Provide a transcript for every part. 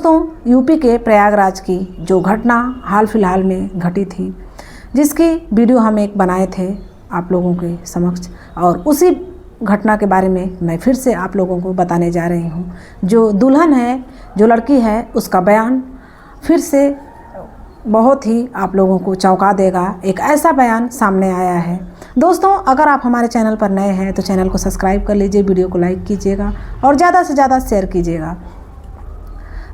दोस्तों, यूपी के प्रयागराज की जो घटना हाल फिलहाल में घटी थी, जिसकी वीडियो हम एक बनाए थे आप लोगों के समक्ष, और उसी घटना के बारे में मैं फिर से आप लोगों को बताने जा रही हूँ। जो दुल्हन है, जो लड़की है, उसका बयान फिर से बहुत ही आप लोगों को चौंका देगा। एक ऐसा बयान सामने आया है। दोस्तों, अगर आप हमारे चैनल पर नए हैं तो चैनल को सब्सक्राइब कर लीजिए, वीडियो को लाइक कीजिएगा और ज़्यादा से ज़्यादा शेयर कीजिएगा।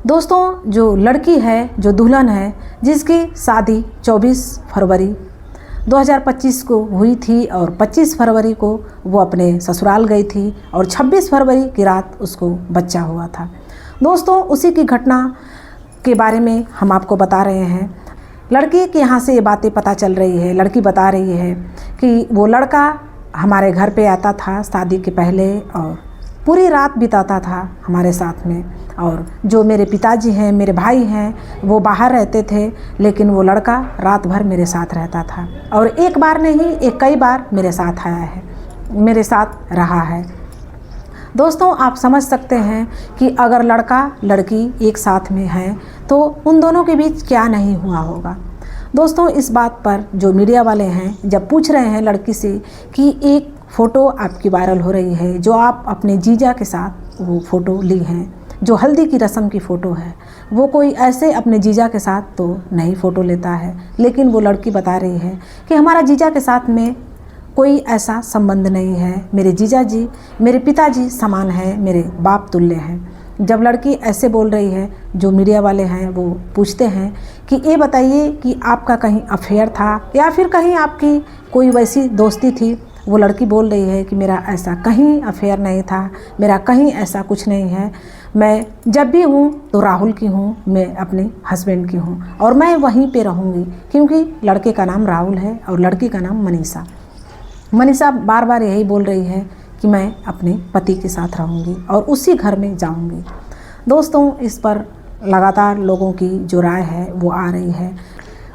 दोस्तों, जो लड़की है, जो दुल्हन है, जिसकी शादी 24 फरवरी 2025 को हुई थी और 25 फरवरी को वो अपने ससुराल गई थी और 26 फरवरी की रात उसको बच्चा हुआ था। दोस्तों, उसी की घटना के बारे में हम आपको बता रहे हैं। लड़की के यहाँ से ये बातें पता चल रही है। लड़की बता रही है कि वो लड़का हमारे घर पे आता था शादी के पहले और पूरी रात बिताता था हमारे साथ में, और जो मेरे पिताजी हैं, मेरे भाई हैं, वो बाहर रहते थे, लेकिन वो लड़का रात भर मेरे साथ रहता था और एक बार नहीं, एक कई बार मेरे साथ आया है, मेरे साथ रहा है। दोस्तों, आप समझ सकते हैं कि अगर लड़का लड़की एक साथ में हैं तो उन दोनों के बीच क्या नहीं हुआ होगा। दोस्तों, इस बात पर जो मीडिया वाले हैं जब पूछ रहे हैं लड़की से कि एक फ़ोटो आपकी वायरल हो रही है, जो आप अपने जीजा के साथ वो फ़ोटो ली हैं, जो हल्दी की रस्म की फ़ोटो है, वो कोई ऐसे अपने जीजा के साथ तो नहीं फ़ोटो लेता है, लेकिन वो लड़की बता रही है कि हमारा जीजा के साथ में कोई ऐसा संबंध नहीं है। मेरे जीजा जी मेरे पिताजी समान है, मेरे बाप तुल्य हैं। जब लड़की ऐसे बोल रही है, जो मीडिया वाले हैं वो पूछते हैं कि ये बताइए कि आपका कहीं अफेयर था या फिर कहीं आपकी कोई वैसी दोस्ती थी। वो लड़की बोल रही है कि मेरा ऐसा कहीं अफेयर नहीं था, मेरा कहीं ऐसा कुछ नहीं है। मैं जब भी हूँ तो राहुल की हूँ, मैं अपने हस्बैंड की हूँ और मैं वहीं पे रहूँगी, क्योंकि लड़के का नाम राहुल है और लड़की का नाम मनीषा। मनीषा बार बार यही बोल रही है कि मैं अपने पति के साथ रहूँगी और उसी घर में जाऊँगी। दोस्तों, इस पर लगातार लोगों की जो राय है वो आ रही है।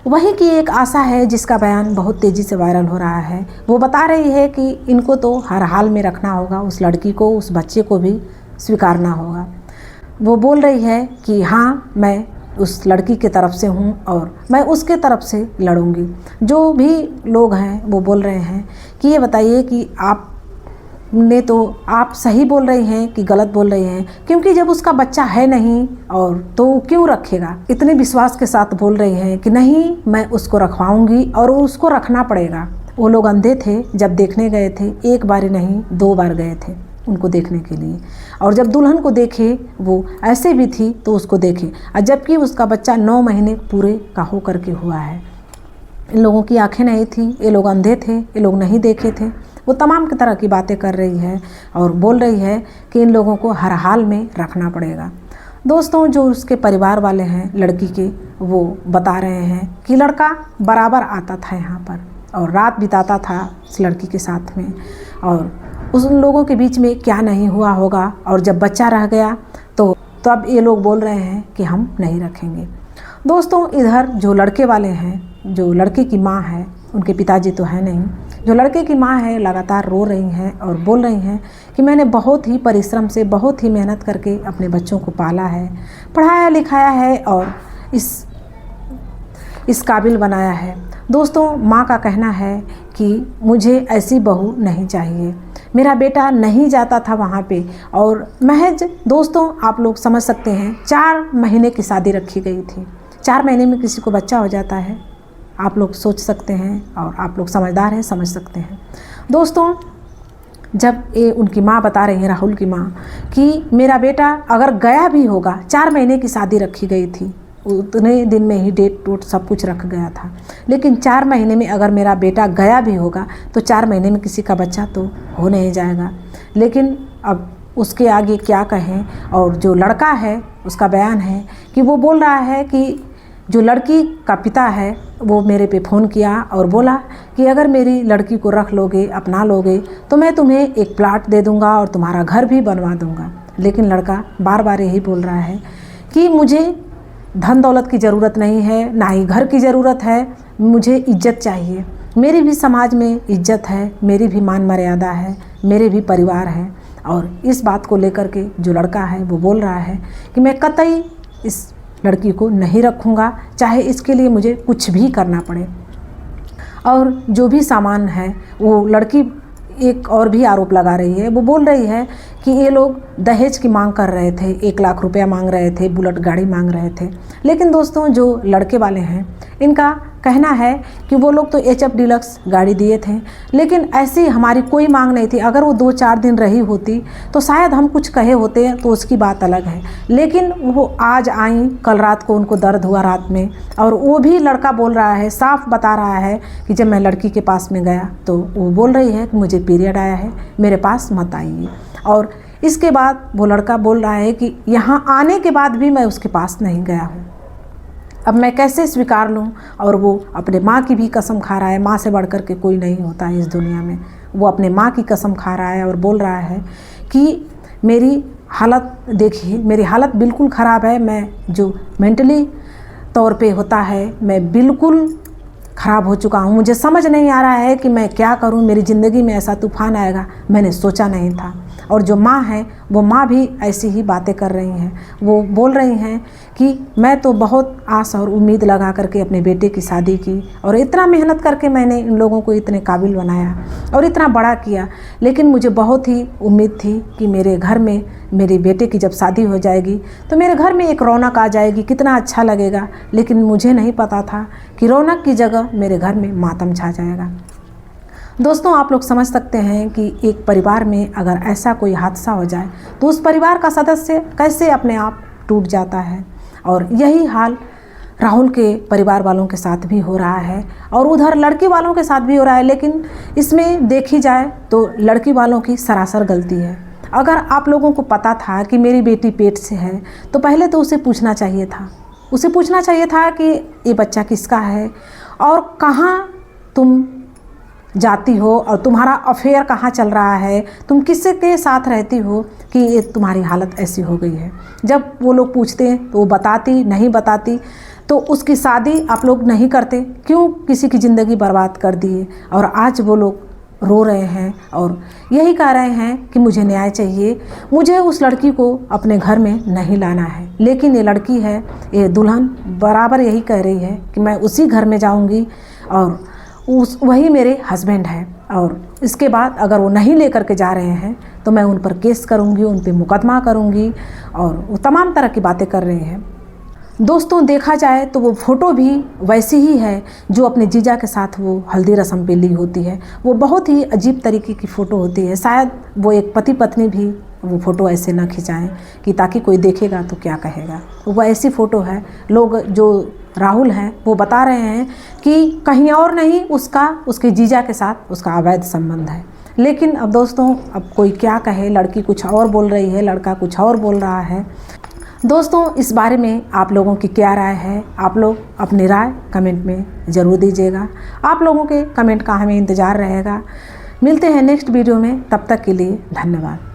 वहीं की एक आशा है जिसका बयान बहुत तेज़ी से वायरल हो रहा है। वो बता रही है कि इनको तो हर हाल में रखना होगा, उस लड़की को, उस बच्चे को भी स्वीकारना होगा। वो बोल रही है कि हाँ, मैं उस लड़की के तरफ से हूँ और मैं उसके तरफ से लड़ूंगी। जो भी लोग हैं वो बोल रहे हैं कि ये बताइए कि आप सही बोल रही हैं कि गलत बोल रही हैं, क्योंकि जब उसका बच्चा है नहीं और तो क्यों रखेगा। इतने विश्वास के साथ बोल रही हैं कि नहीं, मैं उसको रखवाऊंगी और उसको रखना पड़ेगा। वो लोग अंधे थे, जब देखने गए थे, एक बार नहीं 2 बार गए थे उनको देखने के लिए, और जब दुल्हन को देखे वो ऐसे भी थी तो उसको देखे, और जबकि उसका बच्चा 9 महीने पूरे का हो करके हुआ है। इन लोगों की आंखें नहीं थी, ये लोग अंधे थे, ये लोग नहीं देखे थे। वो तमाम की तरह की बातें कर रही है और बोल रही है कि इन लोगों को हर हाल में रखना पड़ेगा। दोस्तों, जो उसके परिवार वाले हैं लड़की के, वो बता रहे हैं कि लड़का बराबर आता था यहाँ पर और रात बिताता था इस लड़की के साथ में, और उन लोगों के बीच में क्या नहीं हुआ होगा, और जब बच्चा रह गया तो अब ये लोग बोल रहे हैं कि हम नहीं रखेंगे। दोस्तों, इधर जो लड़के वाले हैं, जो लड़के की माँ है, उनके पिताजी तो है नहीं, जो लड़के की माँ है लगातार रो रही हैं और बोल रही हैं कि मैंने बहुत ही परिश्रम से, बहुत ही मेहनत करके अपने बच्चों को पाला है, पढ़ाया लिखाया है और इस काबिल बनाया है। दोस्तों, माँ का कहना है कि मुझे ऐसी बहू नहीं चाहिए। मेरा बेटा नहीं जाता था वहाँ पे, और महज, दोस्तों आप लोग समझ सकते हैं, 4 महीने की शादी रखी गई थी। 4 महीने में किसी को बच्चा हो जाता है, आप लोग सोच सकते हैं और आप लोग समझदार हैं, समझ सकते हैं। दोस्तों, जब ये उनकी माँ बता रही है, राहुल की माँ, कि मेरा बेटा अगर गया भी होगा, 4 महीने की शादी रखी गई थी, उतने दिन में ही डेट टूट सब कुछ रख गया था, लेकिन 4 महीने में अगर मेरा बेटा गया भी होगा तो 4 महीने में किसी का बच्चा तो हो नहीं जाएगा। लेकिन अब उसके आगे क्या कहें। और जो लड़का है उसका बयान है कि वो बोल रहा है कि जो लड़की का पिता है वो मेरे पे फ़ोन किया और बोला कि अगर मेरी लड़की को रख लोगे, अपना लोगे, तो मैं तुम्हें एक प्लाट दे दूँगा और तुम्हारा घर भी बनवा दूँगा। लेकिन लड़का बार बार यही बोल रहा है कि मुझे धन दौलत की ज़रूरत नहीं है, ना ही घर की ज़रूरत है, मुझे इज्जत चाहिए। मेरी भी समाज में इज्जत है, मेरी भी मान मर्यादा है, मेरे भी परिवार है। और इस बात को लेकर के जो लड़का है वो बोल रहा है कि मैं कतई इस लड़की को नहीं रखूँगा, चाहे इसके लिए मुझे कुछ भी करना पड़े। और जो भी सामान है वो लड़की एक और भी आरोप लगा रही है। वो बोल रही है कि ये लोग दहेज की मांग कर रहे थे, 1 लाख रुपया मांग रहे थे, बुलेट गाड़ी मांग रहे थे। लेकिन दोस्तों जो लड़के वाले हैं इनका कहना है कि वो लोग तो HF डीलक्स गाड़ी दिए थे, लेकिन ऐसी हमारी कोई मांग नहीं थी। अगर वो 2-4 दिन रही होती तो शायद हम कुछ कहे होते, तो उसकी बात अलग है। लेकिन वो आज आई, कल रात को उनको दर्द हुआ रात में, और वो भी लड़का बोल रहा है, साफ बता रहा है कि जब मैं लड़की के पास में गया तो वो बोल रही है कि मुझे पीरियड आया है, मेरे पास मत आइए। और इसके बाद वो लड़का बोल रहा है कि यहाँ आने के बाद भी मैं उसके पास नहीं गया हूँ, अब मैं कैसे स्वीकार लूँ। और वो अपने माँ की भी कसम खा रहा है, माँ से बढ़कर के कोई नहीं होता है इस दुनिया में। वो अपने माँ की कसम खा रहा है और बोल रहा है कि मेरी हालत देखिए, मेरी हालत बिल्कुल ख़राब है, मैं जो मेंटली तौर पे होता है मैं बिल्कुल ख़राब हो चुका हूँ। मुझे समझ नहीं आ रहा है कि मैं क्या करूँ, मेरी ज़िंदगी में ऐसा तूफ़ान आएगा मैंने सोचा नहीं था। और जो माँ है वो माँ भी ऐसी ही बातें कर रही हैं। वो बोल रही हैं कि मैं तो बहुत आस और उम्मीद लगा करके अपने बेटे की शादी की, और इतना मेहनत करके मैंने इन लोगों को इतने काबिल बनाया और इतना बड़ा किया, लेकिन मुझे बहुत ही उम्मीद थी कि मेरे घर में मेरे बेटे की जब शादी हो जाएगी तो मेरे घर में एक रौनक आ जाएगी, कितना अच्छा लगेगा। लेकिन मुझे नहीं पता था कि रौनक की जगह मेरे घर में मातम छा जाएगा। दोस्तों आप लोग समझ सकते हैं कि एक परिवार में अगर ऐसा कोई हादसा हो जाए तो उस परिवार का सदस्य कैसे अपने आप टूट जाता है। और यही हाल राहुल के परिवार वालों के साथ भी हो रहा है और उधर लड़की वालों के साथ भी हो रहा है। लेकिन इसमें देखी जाए तो लड़की वालों की सरासर गलती है। अगर आप लोगों को पता था कि मेरी बेटी पेट से है तो पहले तो उसे पूछना चाहिए था, उसे पूछना चाहिए था कि ये बच्चा किसका है और कहाँ तुम जाती हो और तुम्हारा अफेयर कहाँ चल रहा है, तुम किससे के साथ रहती हो कि ये तुम्हारी हालत ऐसी हो गई है। जब वो लोग पूछते हैं तो वो बताती नहीं बताती, तो उसकी शादी आप लोग नहीं करते, क्यों किसी की ज़िंदगी बर्बाद कर दिए। और आज वो लोग रो रहे हैं और यही कह रहे हैं कि मुझे न्याय चाहिए, मुझे उस लड़की को अपने घर में नहीं लाना है। लेकिन ये लड़की है, ये दुल्हन बराबर यही कह रही है कि मैं उसी घर में जाऊंगी और वही मेरे हस्बैंड है, और इसके बाद अगर वो नहीं लेकर के जा रहे हैं तो मैं उन पर केस करूंगी, उन पर मुकदमा करूंगी, और वो तमाम तरह की बातें कर रहे हैं। दोस्तों देखा जाए तो वो फ़ोटो भी वैसी ही है जो अपने जीजा के साथ वो हल्दी रस्म पे ली होती है। वो बहुत ही अजीब तरीके की फ़ोटो होती है। शायद वो एक पति पत्नी भी वो फ़ोटो ऐसे ना खिंचाएं कि ताकि कोई देखेगा तो क्या कहेगा। वो ऐसी फ़ोटो है। लोग जो राहुल हैं वो बता रहे हैं कि कहीं और नहीं, उसके जीजा के साथ उसका अवैध संबंध है। लेकिन अब दोस्तों अब कोई क्या कहे, लड़की कुछ और बोल रही है, लड़का कुछ और बोल रहा है। दोस्तों इस बारे में आप लोगों की क्या राय है, आप लोग अपनी राय कमेंट में ज़रूर दीजिएगा। आप लोगों के कमेंट का हमें इंतज़ार रहेगा। मिलते हैं नेक्स्ट वीडियो में, तब तक के लिए धन्यवाद।